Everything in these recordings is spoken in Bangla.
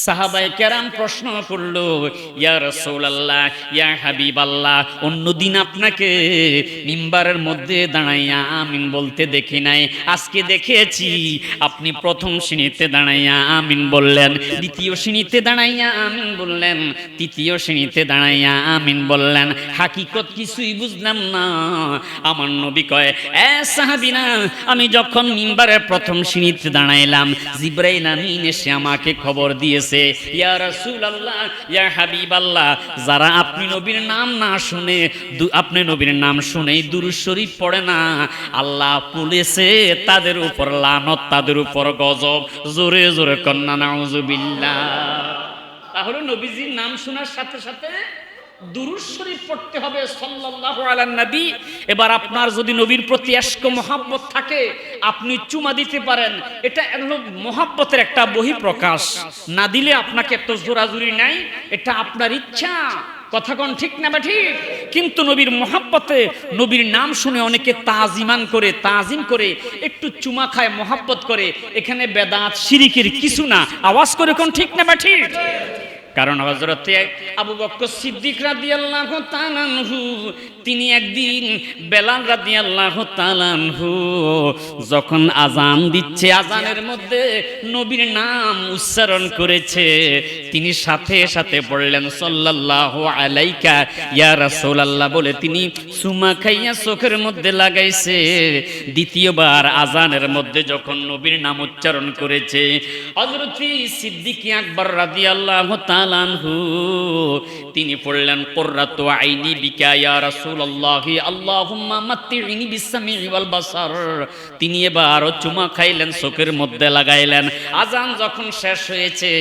সাহাবায়ে কেরাম প্রশ্ন করলো, ইয়া রাসূলুল্লাহ, ইয়া হাবিবাল্লাহ, অন্যদিন আপনাকে মিম্বারের মধ্যে দাঁড়াইয়া আমিন বলতে দেখি নাই, আজকে দেখেছি আপনি প্রথম শ্রেণীতে দাঁড়াইয়া আমিন বললেন, দ্বিতীয় শ্রেণীতে দাঁড়াইয়া আমিন বললেন, তৃতীয় শ্রেণীতে দাঁড়াইয়া আমিন বললেন। হাকিকত কিছুই বুঝলাম না। আমার নবী কয়, এ সাহাবীরা, আমি যখন মিম্বারের প্রথম শ্রেণীতে দাঁড়াইলাম, জিবরাইল আমিন এসে আমাকে খবর দিয়েছে, ইয়া রাসূলুল্লাহ, ইয়া হাবিবাল্লাহ, যারা আপনি নবীর নাম না শুনে, আপনি নবীর নাম শুনেই দুরূদ শরীফ পড়ে না, আল্লাহ বলেছে তাদের উপর লানত, তাদের উপর গজব। জোরে জোরে কন্না নাউজুবিল্লাহ। তাহলে নবীজির নাম শোনার সাথে সাথে দুরূদ শরীফ পড়তে হবে সাল্লাল্লাহু আলান নবী। এবার আপনার যদি নবীর প্রতি ইশক মহব্বত থাকে, আপনি চুমা দিতে পারেন, এটা হলো মহব্বতের একটা বহিঃপ্রকাশ। না দিলে আপনাকে এত জোরাজুরি নাই, এটা আপনার ইচ্ছা। কথা কোন ঠিক না বা ঠিক? কিন্তু নবীর মহব্বতে, নবীর নাম শুনে অনেকে তাজিম করে একটু চুমা খায়, মহব্বত করে, এখানে বেদাত শিরকের কিছু না। আওয়াজ করে কোন ঠিক না বা ঠিক? কারণ হযরতে আবু বকর সিদ্দিক রাদিয়াল্লাহু তাআলা আনহু, তিনি একদিন বেলাল রাদিয়াল্লাহু তাআলা আনহু যখন আযান দিচ্ছে, আযানের মধ্যে নবীর নাম উচ্চারণ করেছে, তিনি সাথে সাথে পড়লেন সাল্লাল্লাহু আলাইকা ইয়া রাসূলুল্লাহ বলে তিনি সুমা খাইয়া চোখের মধ্যে লাগাইছে। দ্বিতীয়বার আযানের মধ্যে যখন নবীর নাম উচ্চারণ করেছে, হযরত সিদ্দিক আকবর রাদিয়াল্লাহু তাআলা আনহু তিনি পড়লেন, কুররাতু আইনি বিকা ইয়া রাসূলুল্লাহ, আল্লাহুম্মা মাত্তিনি বিসসামি ওয়াল বাসার। তিনি এবার চুমা খাইলেন, চোখের মধ্যে লাগাইলেন। আযান যখন শেষ হয়েছে,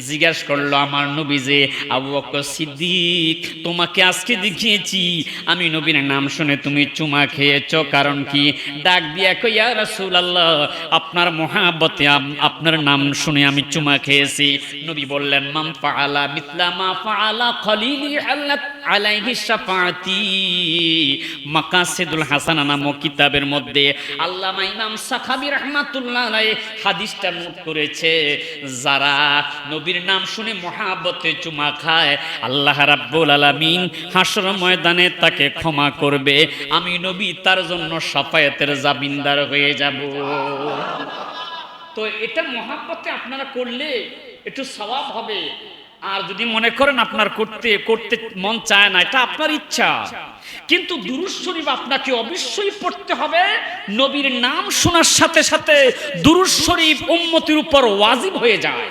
জিজ্ঞেস করলো আমার নবী যে, আবু বকর সিদ্দিক, তোমাকে আজকে দেখিয়েছি আমি নবীর নাম শুনে তুমি চুমা খেয়েছো, কারণ কি? ডাক দিয়া কই, ইয়া রাসূলুল্লাহ, আপনার মহব্বতে আপনার নাম শুনে আমি চুমা খেয়েছি। নবী বললেন, মান ফাআলা মিথলা মা ফাআলা খলিলি আল্লাহ আলাইহি শাফাআতি। মাকাসিদুল হাসানা নামক কিতাবের মধ্যে আল্লামা ইমাম সাখাবী রাহমাতুল্লাহ আলাইহি হাদিসটা নোট করেছে, যারা নবীর নাম শুনে মহব্বতে চুমা খায়, আল্লাহ রাব্বুল আলামিন হাসর ময়দানে তাকে ক্ষমা করবে, আমি নবী তার জন্য শাফায়াতের জামিনদার হয়ে যাব। তো এটা মহব্বতে আপনারা করলে একটু সওয়াব হবে। আর যদি মনে করেন আপনার করতে মন চায় না, এটা আপনার ইচ্ছা, কিন্তু দুরূদ শরীফ আপনাকে অবশ্যই পড়তে হবে। নবীর নাম শোনার সাথে সাথে দুরূদ শরীফ উম্মতের উপর ওয়াজিব হয়ে যায়।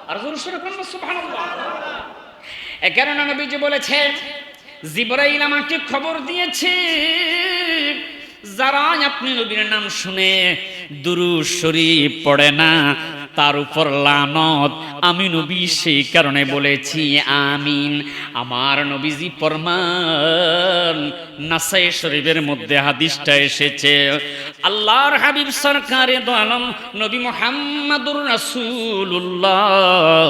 আর দুরূদ শরীফ পড়ুন সুবহানাল্লাহ। এই কারণে নবীজি বলেছেন, জিবরাইল আমাকে খবর দিয়েছে, যারা আপনি নবীর নাম শুনে দুরূদ শরীফ পড়ে না, তার উপর লানত। আমি নবী সেই কারণে বলেছি আমিন। আমার নবীজি ফরমান, নাসাই শরীফের মধ্যে হাদিসটা এসেছে, আল্লাহর হাবিব সরকারে দো আলম নবী মুহাম্মাদুর রাসূলুল্লাহ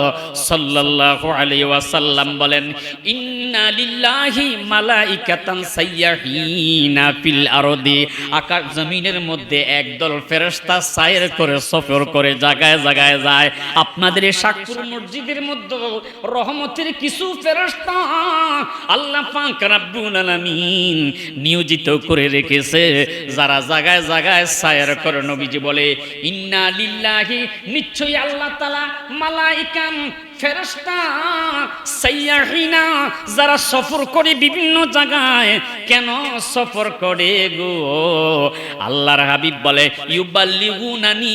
সাল্লাল্লাহু আলাইহি ওয়াসাল্লাম বলেন, ইন্না লিল্লাহি মালাইকাতান সাইয়্যাহিনা ফিল আরদি। আকাশ জমিনের মধ্যে একদল ফেরেশতা সাইর করে, সফর করে, জায়গায় জায়গায় যায়। আপনাদের এই শাকপুর মসজিদের মধ্যে রহমতের কিছু ফেরেশতা আল্লাহ পাক রব্বুল আলামিন নিয়োজিত করে রেখেছে, যারা জায়গায় জায়গায় সাইর করে। নবীজি বলে, ইন্না লিল্লাহি, নিশ্চয়ই আল্লাহ তাআলা মালাইকাম ফেরেশতা সাইয়্যাহিনা, যারা সফর করে বিভিন্ন জায়গায়। কেন সফর করে গো? আল্লাহর হাবিব বলে, ইউবাল্লিগুনানি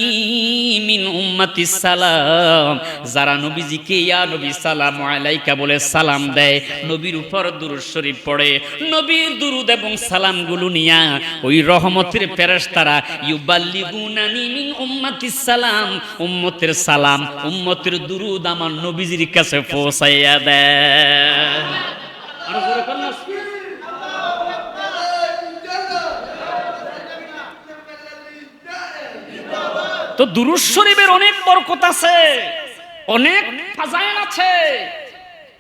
মিন উম্মাতিস সালাম, যারা নবীজিকে ইয়া নবী সালামু আলাইকা বলে সালাম দেয়, নবীর উপর দুরূদ শরীফ পড়ে, নবীর দুরূদ এবং সালামগুলো নিয়া ওই রহমতের ফেরেশতারা ইউবাল্লিগুনানি মিন উম্মাতিস সালাম, উম্মতের সালাম, উম্মতের দুরূদ আমার নবীজির কাছে পৌঁছাইয়া দেয়। আর জোরে বলেন না। তো দুরূদ শরীফের অনেক বরকত আছে, অনেক ফাজাইল আছে।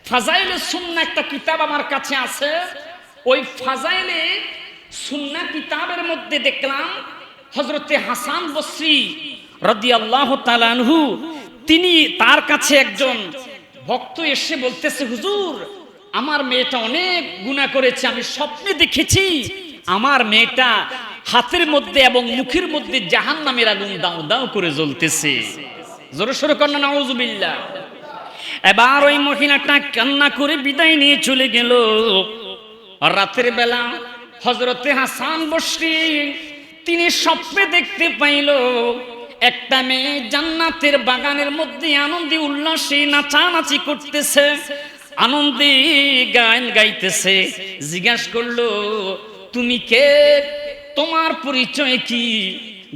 ফাজাইলে সুন্নাহ একটা কিতাব আমার কাছে আছে, ওই ফাজাইলে সুন্নাহ কিতাবের মধ্যে দেখলাম হযরতে হাসান বসরি রাদিয়াল্লাহু তাআলা আনহু তিনি তার কাছে একজন ভক্ত এসে বলতেছে, হুজুর আমার মেয়েটা অনেক গুনাহ করেছে, আমি স্বপ্নে দেখেছি আমার মেয়েটা হাতের মধ্যে এবং মুখের মধ্যে জাহান্নামের আগুন দাউ দাউ করে জ্বলতেছে। জোরে সোরে কন্যা নাউজুবিল্লাহ। এবার ওই মহিলাটা কান্না করে বিদায় নিয়ে চলে গেল। রাতের বেলা হযরতে হাসান বসরি তিনি স্বপ্নে দেখতে পাইল একটা মেয়ে জান্নাতের বাগানের মধ্যে আনন্দে উল্লাসে নাচানাচি করতেছে, আনন্দে গান গাইতেছে। জিজ্ঞাসা করলো, তুমি কে, তোমার পরিচয় কি?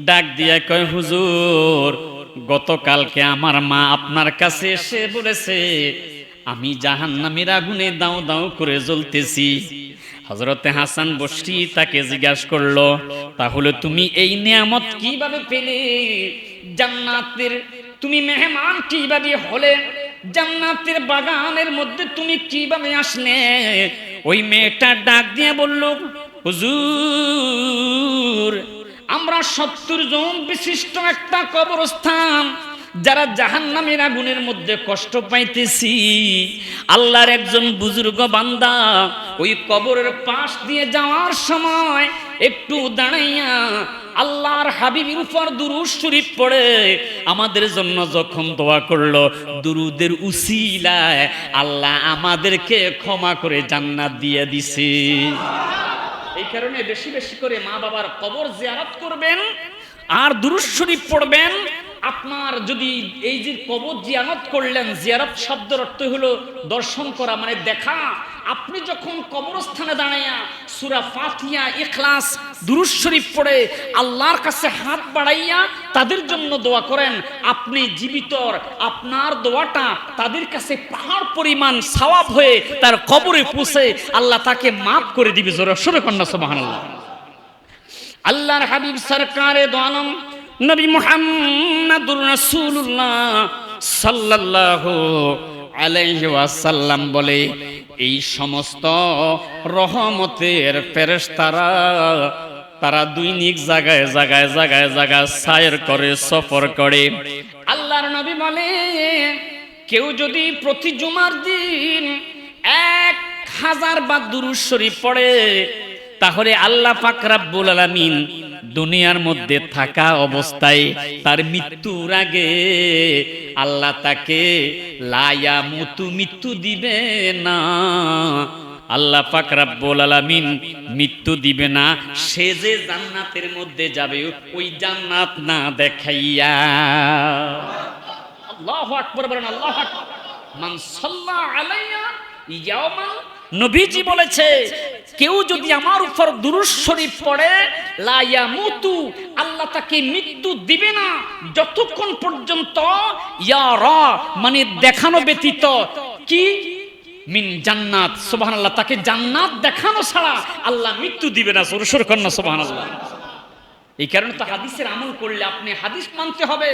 ডাক দিয়া কয়, হুজুর গতকালকে আমার মা আপনার কাছে এসে বলেছে আমি জাহান্নামের আগুনে দাও দাও করে জ্বলতেছি। হযরতে হাসান বসরি তাকে জিজ্ঞাসা করলো, তাহলে তুমি এই নিয়ামত কিভাবে পেলে? জান্নাতের তুমি মেহমান কিভাবে হলে? জান্নাতের বাগানের মধ্যে তুমি কিভাবে আসলে? ওই মেয়েটা ডাক দিয়ে বলল, হুজুর আমরা 70 জন বিশিষ্ট একটা কবরস্থান, যারা জাহান্নামের আগুনের মধ্যে কষ্ট পাইতেছি, আল্লাহর একজন বুজুর্গ বান্দা ওই কবরের পাশ দিয়ে যাওয়ার সময় একটু দাঁড়াইয়া আল্লাহর হাবিবের উপর দুরূদ শরীফ পড়ে আমাদের জন্য যখন দোয়া করলো, দুরূদের উসিলায় আল্লাহ আমাদেরকে ক্ষমা করে জান্নাত দিয়ে দিছে। এই কারণে বেশি বেশি করে মা বাবার কবর জিয়ারত করবেন আর দুরূদ শরীফ পড়বেন। আপনার যদি এই যে কবর জিয়ারত করলেন, জিয়ারত শব্দের অর্থ হলো দর্শন করা, মানে দেখা। আপনি যখন কবরস্থানে দাঁড়াইয়া সূরা ফাতিহা, ইখলাস, দুরূদ শরীফ পড়ে আল্লাহর কাছে হাত বাড়াইয়া তাদের জন্য দোয়া করেন, আপনি জীবিত, আপনার দোয়াটা তাদের কাছে পাহাড় পরিমাণ সওয়াব হয়ে তার কবরে পৌঁছে আল্লাহ তাকে মাফ করে দিবে। জোরে সোরে কন্যা সুবহানাল্লাহ। আল্লাহর হাবিব সরকারে দো আলম নবী মুহাম্মদুর রাসূলুল্লাহ সাল্লাল্লাহু আলাইহি ওয়াসাল্লাম বলে, এই সমস্ত রহমতের ফেরেশতারা তারা দৈনিক জায়গায় জায়গায় জায়গায় জায়গায় সায়ের করে, সফর করে। আল্লাহর নবী বলে, কেউ যদি প্রতি জুমার দিন 1000 বার দুরূদ শরীফ পড়ে, তাহলে আল্লাহ পাক রব্বুল আলামিন দুনিয়ার মধ্যে থাকা অবস্থায় তার মৃত্যুর আগে আল্লাহ তাকে লা ইয়ামুতু মৃত্যু দিবে না। আল্লাহ পাক রব্বুল আলামিন মৃত্যু দিবে না, সে যে জান্নাতের মধ্যে যাবে ওই জান্নাত না দেখাইয়া। আল্লাহু আকবার বলেন, আল্লাহু আকবার। মান সাল্লা আলাইয়া ইয়াওমান, নবীজি বলেছে, কেউ যদি আমার উপর দুরূদ শরীফ পড়ে, লা ইয়ামুতু, আল্লাহ তাকে মৃত্যু দিবে না যতক্ষণ পর্যন্ত ইয়ারা, মানে দেখানো ব্যতীত, কি মিন জান্নাত, সুবহানাল্লাহ, তাকে জান্নাত দেখানো ছাড়া আল্লাহ মৃত্যু দিবে না। জোরে সোরে কন্যা সুবহানাল্লাহ। এই কারণে তো হাদিসের আমল করলে আপনি হাদিস মানতে হবে।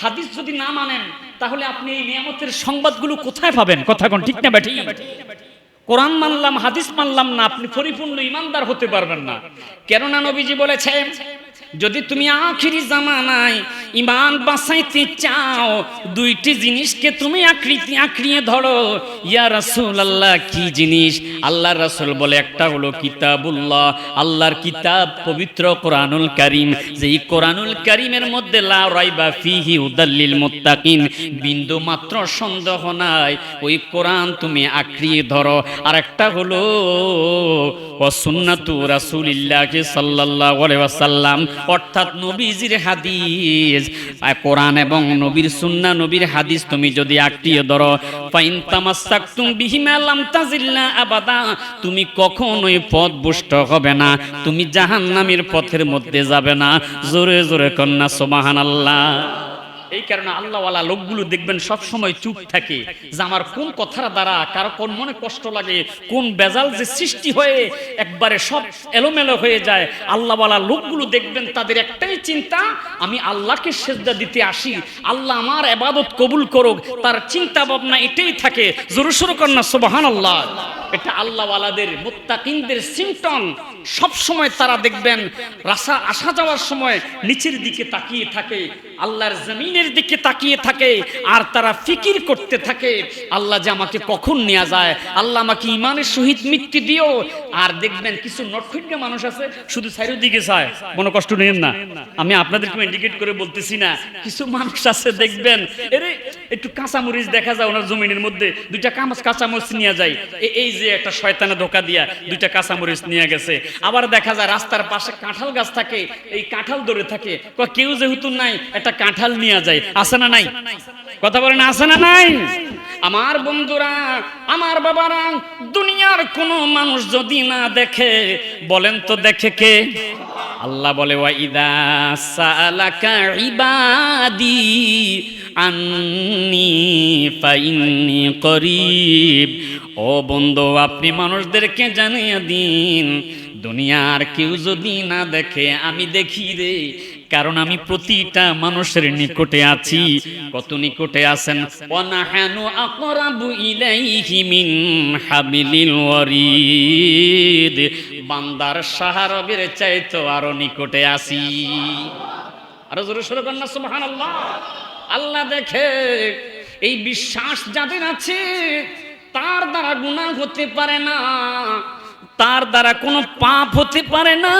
হাদিস যদি না মানেন তাহলে আপনি এই নিয়ামতের সংবাদগুলো কোথায় পাবেন? কথা কোন ঠিক না বেঠিক? কোরআন মানলাম, হাদিস মানলাম না, আপনি পরিপূর্ণ ঈমানদার হতে পারবেন না। কেননা নবীজি বলেছেন, যদি তুমি আখিরি জামানায় ঈমান বাঁচাইতে চাও, দুইটি জিনিসকে তুমি আঁকড়িয়ে ধরো। ইয়া রাসূলুল্লাহ, কি জিনিস? আল্লাহর রাসূল বলে, একটা হলো কিতাবুল্লাহ, আল্লাহর কিতাব পবিত্র কোরআনুল কারীম, যেই কোরআনুল কারীমের মধ্যে লা রাইবা ফিহি হুদাল্লিল মুত্তাকিন, বিন্দু মাত্র সন্দেহ নাই, ওই কোরআন তুমি আঁকড়িয়ে ধরো। আর একটা হলো ওয়া সুন্নাতু রাসূলিল্লাহি সাল্লাল্লাহু আলাইহি ওয়াসাল্লাম, অর্থাৎ নবীজির হাদিস। কোরআন এবং নবীর সুন্নাহ, নবীর হাদিস তুমি যদি আঁকড়িয়ে ধরো, ফাইন তামাসসাকতুম বিহিমা লাম তাজিল্লা আবাদা, তুমি কখনোই পথভ্রষ্ট হবে না, তুমি জাহান্নামের পথের মধ্যে যাবে না। জোরে জোরে কন্যা সুবহানাল্লাহ। এই কারণে আল্লাহওয়ালা লোকগুলো দেখবেন সব সময় চুপ থাকে, যে আমার কোন কথার দ্বারা কারো কোন মনে কষ্ট লাগে, কোন বেজাল যে সৃষ্টি হয়ে একবারে সব এলোমেলো হয়ে যায়। আল্লাহওয়ালা লোকগুলো দেখবেন তাদের একটাই চিন্তা, আমি আল্লাহকে সেজদা দিতে আসি, আল্লাহ আমার ইবাদত কবুল করুক, তার চিন্তা ভাবনা এটাই থাকে। জোরে সোরে কন্যা সুবহানাল্লাহ। এটা আল্লাহওয়ালাদের, মুত্তাকিনদের সিম্পটম। সব সময় তারা দেখবেন রাস্তা আসা যাওয়ার সময় নিচের দিকে তাকিয়ে থাকে, আল্লাহর জমিনের দিকে তাকিয়ে থাকে আর তারা ফিকির করতে থাকে আল্লাহ যে আমাকে কখন নেওয়া যায়, আল্লাহ আমাকে ইমানের সহিত মৃত্যু দিও। আর দেখবেন কিছু নটখট্টে মানুষ আছে শুধু সাইডের দিকে চায়, মনে কষ্ট নেন না, আমি আপনাদেরকে ইন্ডিকেট করে বলতেছি না, কিছু মানুষ আছে দেখবেন এরে একটু কাঁচামরিচ দেখা যায় ওনার জমিনের মধ্যে, দুইটা কাঁচামরিচ নিয়ে যায়, এই যে একটা শয়তানে ধোকা দিয়া দুইটা কাঁচামরিচ নিয়ে গেছে। আবার দেখা যায় রাস্তার পাশে কাঁঠাল গাছ থাকে, এই কাঁঠাল ধরে থাকে, কেউ যেহেতু নাই একটা কাঁঠাল নিয়ে যায়, আছে না নাই? কথা বলেন আছে না নাই? আমার বন্ধুরা, আমার বাবারা, দুনিয়ার কোন মানুষ যদি না দেখে, বলেন তো দেখে কে? আল্লাহ বলে ওয়া ইদা সালাকা ইবাদি আন্নি ফাইন্নি করিব। ও বন্ধু, আপনি মানুষদেরকে জানিয়ে দিন, দুনিয়ার কেউ যদি না দেখে আমি দেখি রে, কারণ আমি প্রতিটা মানুষের নিকটে আছি। কত নিকটে আছেন? ওয়ানাহানু আকরাবু ইলাইহি মিন হাবিলিল ওয়ারিদ। বান্দার শাহরগের চাইতে আরো নিকটে আছি। আরো জোরে সরে বলেন না সুবহানাল্লাহ। আল্লাহ দেখে, এই বিশ্বাস যাদের আছে তার দ্বারা গুনাহ হতে পারে না, তার দ্বারা কোনো পাপ হতে পারে না।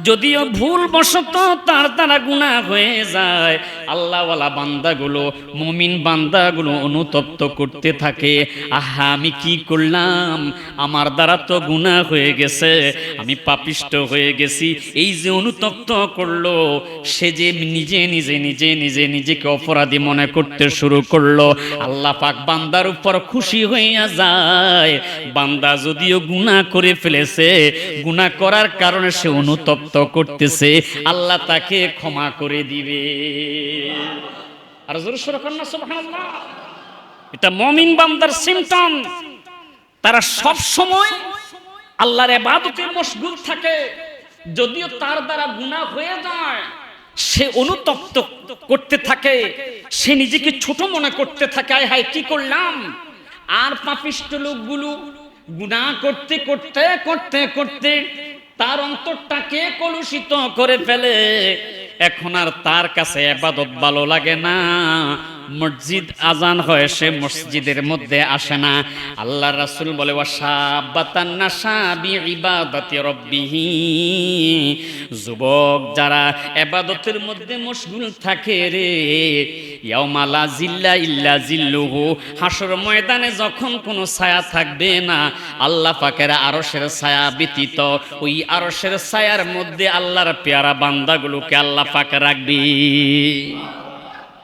যদিও ভুল বশত তার দ্বারা গুনাহ হয়ে যায়, আল্লাহওয়ালা বান্দাগুলো, মুমিন বান্দাগুলো অনুতপ্ত করতে থাকে, আহা আমি কি করলাম, আমার দ্বারা তো গুনাহ হয়ে গেছে, আমি পাপিষ্ট হয়ে গেছি। এই যে অনুতপ্ত করলো, সে যে নিজেকে অপরাধী মনে করতে শুরু করলো, আল্লাহ পাক বান্দার উপর খুশি হইয়া যায়। বান্দা যদিও গুনাহ করে ফেলেছে, গুনাহ করার কারণে সে অনুতপ্ত করতেছে, আল্লাহ তাকে ক্ষমা করে দিবে। আর জোরে সরে বলেন না সুবহানাল্লাহ। এটা মুমিন বান্দার সিম্পটম। তারা সব সময় আল্লাহর ইবাদতে মশগুল থাকে, যদিও তার দ্বারা গুনাহ হয়ে যায় সে অনুতপ্ত করতে থাকে, সে নিজেকে ছোট মনে করতে থাকে, আয় হায় কি করলাম। আর পাপিষ্ট লোকগুলো গুনাহ করতে করতে করতে করতে তার অন্তরটাকে কলুষিত করে ফেলে। এখন আর তার কাছে ইবাদত ভালো লাগে না। মসজিদ আজান হয়, সে মসজিদের মধ্যে আসে না। আল্লাহ রাসূল বলে ওয়াশাবাতান নাশা বিইবাদাতি রাব্বিহি। যুবক যারা ইবাদতের মধ্যে মশগুল থাকে রে, ইয়াউমা লা জিল্লা ইল্লা জিল্লুহু, হাসর ময়দানে যখন কোনো ছায়া থাকবে না আল্লাহ পাকের আরশের ছায়া ব্যতীত, ওই আরশের ছায়ার মধ্যে আল্লাহর পেয়ারা বান্দাগুলোকে আল্লাহ পাক রাখবে।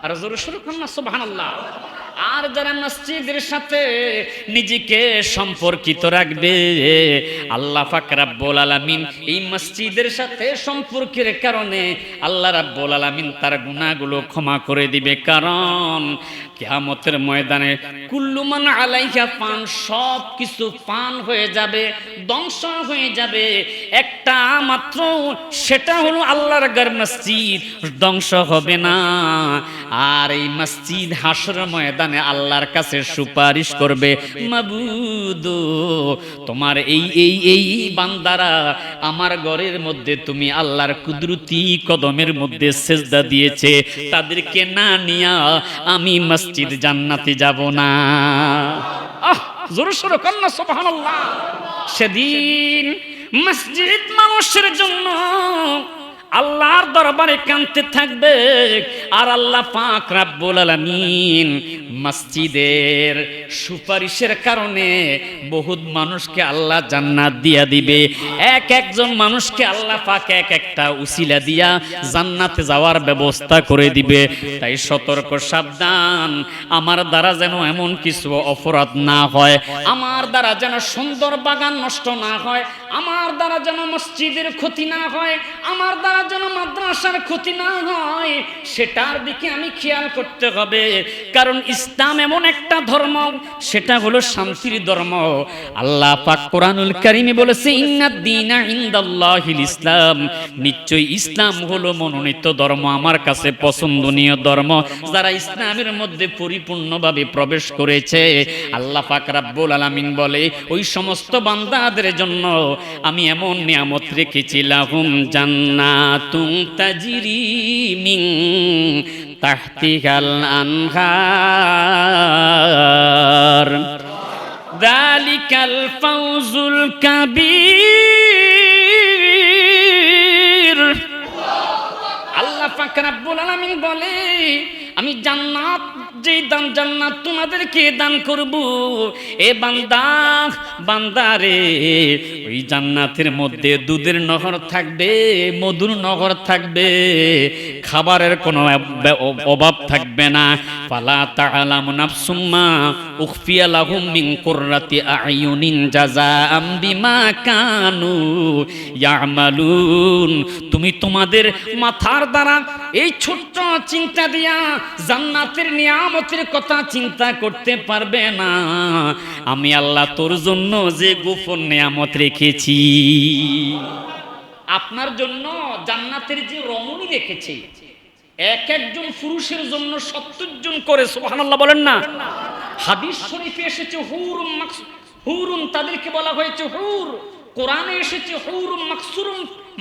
আর জোরে সরে বলেন না সুবহানাল্লাহ। আর যারা মসজিদের সাথে নিজেকে সম্পর্কিত রাখবে, আল্লাহ পাক রব্বুল আলামিন এই মসজিদের সাথে সম্পর্কের কারণে আল্লাহ রব্বুল আলামিন তার গুনাহগুলো ক্ষমা করে দিবে। কারণ কিয়ামতের ময়দানে কুল্লু মান আলাইহা ফান, সব কিছু পান হয়ে যাবে, ধ্বংস হয়ে যাবে, একটা মাত্র, সেটা হলো আল্লাহর ঘর মসজিদ, ধ্বংস হবে না। আর এই মসজিদ হাসর ময়দানে আল্লাহর কাছে সুপারিশ করবে, মাবুদ তোমার এই বান্দারা আমার ঘরের মধ্যে তুমি আল্লাহর কুদরতি কদমের মধ্যে সিজদা দিয়েছে, তাদেরকে না নিয়া আমি মসজিদ জান্নাতে যাব না। জোরে সোরে বলেন না সুবহানাল্লাহ। সেদিন মসজিদ মানুষের জন্য আল্লাহর দরবারে কাঁদতে থাকবে। আর আল্লাহ পাক রব্বুল আলামিন মসজিদের সুপারিশের কারণে বহুত মানুষকে আল্লাহ জান্নাত দিয়া দিবে। একজন মানুষকে আল্লাহ পাক একটা উসিলা দিয়া জান্নাতে যাওয়ার ব্যবস্থা করে দিবে। তাই সতর্ক সাবধান, আমার দ্বারা যেন এমন কিছু অপরাধ না হয়, আমার দ্বারা যেন সুন্দর বাগান নষ্ট না হয়, আমার দ্বারা যেন মসজিদের ক্ষতি না হয়, আমার দ্বারা যেন মাদ্রাসার ক্ষতি না হয়, সেটার দিকে আমি খেয়াল করতে হবে। কারণ ইসলাম এমন একটা ধর্ম, সেটা হলো শান্তির ধর্ম। আল্লাহ পাক কোরআনুল কারীমে বলেছে ইন্নাদ দীনা ইনদাল্লাহিল ইসলাম, নিশ্চয়ই ইসলাম হলো মনোনীত ধর্ম, আমার কাছে পছন্দনীয় ধর্ম। যারা ইসলামের মধ্যে পরিপূর্ণভাবে প্রবেশ করেছে, আল্লাহ পাক রব্বুল আলামিন বলে ওই সমস্ত বান্দাদের জন্য আমি এমন নিয়ামত রেখেছি, লাহুম জান্নাতুন তাজরি মিন তাহতিহাল আনহার, যালিকাল ফাওজুল কাবীর। আল্লাহ পাক রব্বুল আলামিন বলে, আমি জান্নাত, যে দান জান্নাত তোমাদেরকে দান করব, এ বান্দা বান্দারে, ওই জান্নাতের মধ্যে দুধের নহর থাকবে, মধুর নহর থাকবে, খাবারের কোনো অভাব থাকবে না। ফালা তাআলামু নাফসুম মা উখফিয়া লাহুম মিন কুররাতি আ'য়ুনিন জাযাআম বিমা কানু ইয়ামালুন। তুমি তোমাদের মাথার দ্বারা এই ছোট্ট চিন্তা দিয়া জান্নাতের নিয়ামতের কথা চিন্তা করতে পারবে না। আমি আল্লাহ তোর জন্য যে গোপন নিয়ামত রেখেছি, আপনার জন্য জান্নাতের যে রমণী রেখেছি, এক একজন পুরুষের জন্য 70 জন করে, সুবহানাল্লাহ বলেন না। হাদিস শরীফে এসেছে হুরুন, তাদেরকে বলা হয়েছে হুর। কোরআনে এসেছে হুরুন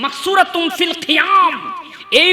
মাকসুরাতুন ফিল কিয়াম। এই